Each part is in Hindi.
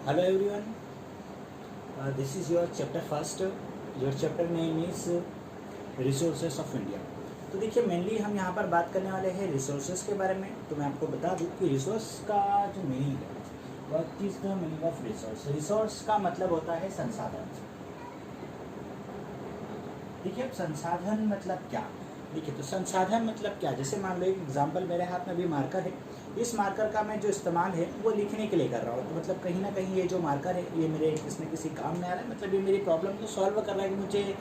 Hello everyone, this is your chapter first. Your chapter name is Resources of India. तो देखिए मेनली हम यहाँ पर बात करने वाले हैं रिसोर्सेज के बारे में। तो मैं आपको बता दूँ कि रिसोर्स का जो मीनिंग है, what is the meaning of resource. Resource का मतलब होता है संसाधन। देखिए अब संसाधन मतलब क्या। देखिए तो संसाधन मतलब क्या, जैसे मान लो एक एग्जांपल, मेरे हाथ में भी मार्कर है। इस मार्कर का मैं जो इस्तेमाल है वो लिखने के लिए कर रहा हूँ। तो मतलब कहीं ना कहीं ये जो मार्कर है ये मेरे किसी न किसी काम में आ रहा है। मतलब ये मेरी प्रॉब्लम को सॉल्व कर रहा है कि मुझे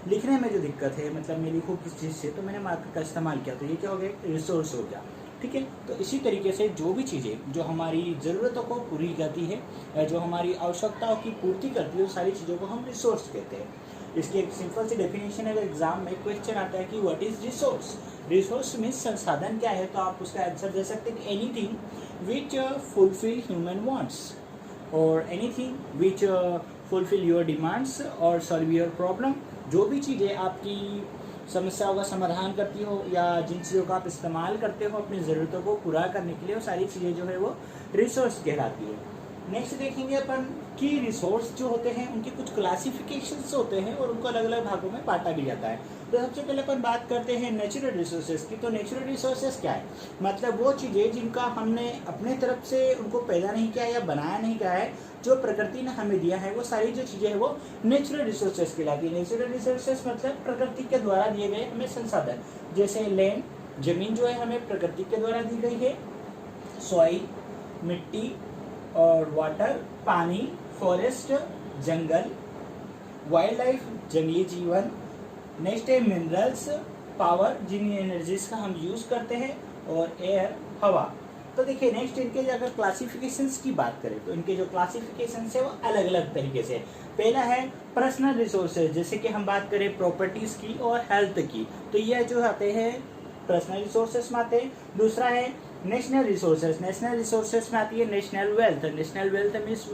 लिखने में जो दिक्कत है, मतलब मैं लिखूँ किस चीज़ से, तो मैंने मार्कर का इस्तेमाल किया। तो ये क्या हो गया, रिसोर्स हो गया। ठीक है, तो इसी तरीके से जो भी चीज़ें जो हमारी ज़रूरतों को पूरी करती है, जो हमारी आवश्यकताओं की पूर्ति करती है, उन सारी चीज़ों को हम रिसोर्स कहते हैं। इसकी एक सिंपल सी डेफिनेशन है। अगर एग्जाम में क्वेश्चन आता है कि what is resource, resource means संसाधन क्या है, तो आप उसका आंसर दे सकते हैं कि anything which fulfil human wants और anything which fulfil your demands और सॉल्व योर प्रॉब्लम। जो भी चीज़ें आपकी समस्याओं का समाधान करती हो या जिन चीज़ों का आप इस्तेमाल करते हो अपनी ज़रूरतों को पूरा करने के लिए, वो सारी चीज़ें जो है वो रिसोर्स कहलाती है। नेक्स्ट देखेंगे अपन कि रिसोर्स जो होते हैं उनके कुछ क्लासिफिकेशंस होते हैं और उनको अलग अलग भागों में बांटा भी जाता है। तो सबसे पहले अपन बात करते हैं नेचुरल रिसोर्सेज की। तो नेचुरल रिसोर्सेज क्या है, मतलब वो चीज़ें जिनका हमने अपने तरफ से उनको पैदा नहीं किया या बनाया नहीं किया है, जो प्रकृति ने हमें दिया है, वो सारी जो चीज़ें हैं वो नेचुरल रिसोर्सेज कहलाती है। नेचुरल रिसोर्सेज मतलब प्रकृति के द्वारा दिए गए हमें संसाधन, जैसे लैंड, जमीन जो है हमें प्रकृति के द्वारा दी गई है, सॉइल मिट्टी और वाटर पानी, फॉरेस्ट जंगल, वाइल्ड लाइफ जंगली जीवन, नेक्स्ट है मिनरल्स, पावर जिन एनर्जीज का हम यूज करते हैं, और एयर हवा। तो देखिए नेक्स्ट इनके अगर क्लासिफिकेशंस की बात करें तो इनके जो क्लासिफिकेशंस है वो अलग अलग तरीके से। पहला है पर्सनल रिसोर्सेज, जैसे कि हम बात करें प्रॉपर्टीज की और हेल्थ की, तो यह जो आते हैं पर्सनल रिसोर्सेज में आते हैं। दूसरा है नेशनल रिसोर्सेज, नेशनल रिसोर्सेज में आती है national wealth. National wealth means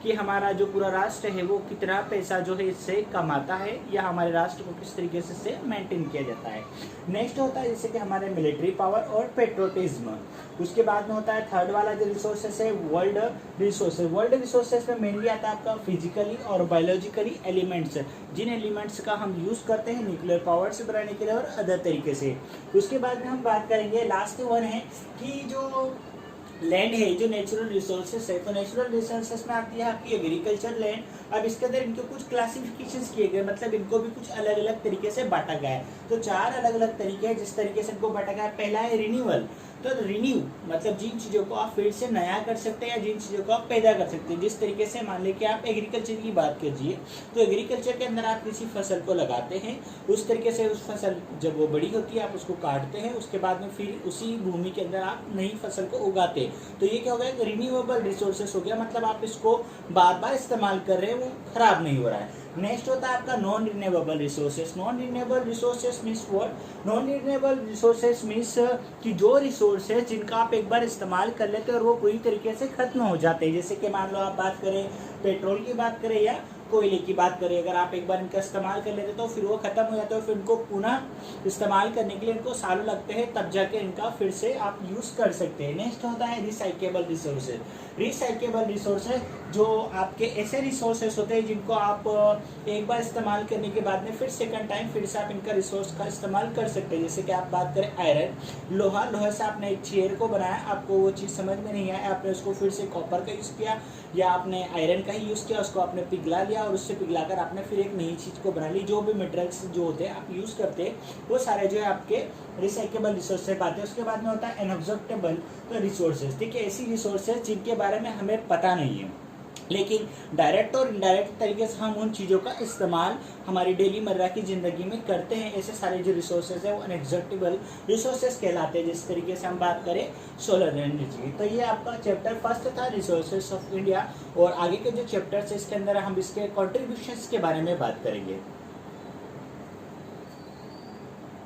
कि हमारा जो पूरा राष्ट्र है वो कितना पैसा जो है इससे कमाता है या हमारे राष्ट्र को किस तरीके से मेंटेन किया जाता है। नेक्स्ट होता है जैसे कि हमारे मिलिट्री पावर और पेट्रोटिज्म। उसके बाद में होता है थर्ड वाला जो रिसोर्सेज है वर्ल्ड रिसोर्सेज। वर्ल्ड रिसोर्सेज में मेनली आता है आपका फिजिकली और बायोलॉजिकली एलिमेंट्स, जिन एलिमेंट्स का हम यूज करते हैं न्यूक्लियर पावर से बनाने के लिए और अदर तरीके से। उसके बाद में हम बात करेंगे लास्ट वन है कि जो लैंड है, जो नेचुरल रिसोर्सेस है, तो नेचुरल रिसोर्सेस में आती है आपकी एग्रीकल्चर लैंड। अब इसके अंदर इनके कुछ क्लासिफिकेशंस किए गए, मतलब इनको भी कुछ अलग अलग तरीके से बांटा गया है। तो चार अलग अलग तरीके हैं जिस तरीके से इनको बांटा गया है। पहला है रिन्यूअल, तो रिन्यू मतलब जिन चीज़ों को आप फिर से नया कर सकते हैं या जिन चीज़ों को आप पैदा कर सकते हैं। जिस तरीके से मान लें कि आप एग्रीकल्चर की बात कीजिए, तो एग्रीकल्चर के अंदर आप किसी फसल को लगाते हैं, उस तरीके से उस फसल जब वो बड़ी होती है आप उसको काटते हैं, उसके बाद में फिर उसी भूमि के अंदर आप नई फसल को उगाते हैं। तो ये क्या हो गया, रिन्यूएबल रिसोर्सेस हो गया, मतलब आप इसको बार बार इस्तेमाल कर रहे हैं, वो खराब नहीं हो रहा है। नेक्स्ट होता है आपका non renewable resources. Non renewable resources means what, non renewable resources means कि जो रिसोर्स है जिनका आप एक बार इस्तेमाल कर लेते हैं और वो पूरी तरीके से खत्म हो जाते हैं। जैसे कि मान लो आप बात करें पेट्रोल की बात करें या कोयले की बात करें, अगर आप एक बार इनका इस्तेमाल कर लेते तो फिर वो खत्म हो जाता है, फिर इनको पुनः इस्तेमाल करने के लिए इनको सालों लगते हैं, तब जाके इनका फिर से आप यूज कर सकते हैं। नेक्स्ट होता है रिसाइकेबल रिसोर्सेज। रिसाइकेबल रिसोर्सेज जो आपके ऐसे रिसोर्सेज होते हैं जिनको आप एक बार इस्तेमाल करने के बाद में फिर सेकंड टाइम फिर से आप इनका रिसोर्स का इस्तेमाल कर सकते हैं। जैसे कि आप बात करें आयरन, लोहे से आपने एक चेयर को बनाया, आपको वो चीज़ समझ में नहीं आया, आपने उसको फिर से कॉपर का यूज़ किया या आपने आयरन का ही यूज़ किया, उसको आपने पिघला लिया और उससे पिघलाकर आपने फिर एक नई चीज़ को बना ली। जो भी मटेरियल्स जो होते हैं आप यूज़ करते हैं वो सारे जो है आपके रिसाइकेबल रिसोर्स से बात है। उसके बाद में होता है इनऑब्जेक्टेबल रिसोर्सेज। देखिए ऐसी रिसोर्सेज जिनके बारे में हमें पता नहीं है, लेकिन डायरेक्ट और इनडायरेक्ट तरीके से हम उन चीज़ों का इस्तेमाल हमारी डेली मर्रा की ज़िंदगी में करते हैं। ऐसे सारे जो रिसोर्सेज है वो अनएग्जॉक्टेबल रिसोर्सेज कहलाते हैं। जिस तरीके से हम बात करें सोलर एनर्जी। तो ये आपका चैप्टर फर्स्ट था रिसोर्सेज ऑफ इंडिया, और आगे के जो चैप्टर्स है इसके अंदर हम इसके कॉन्ट्रीब्यूशंस के बारे में बात करेंगे।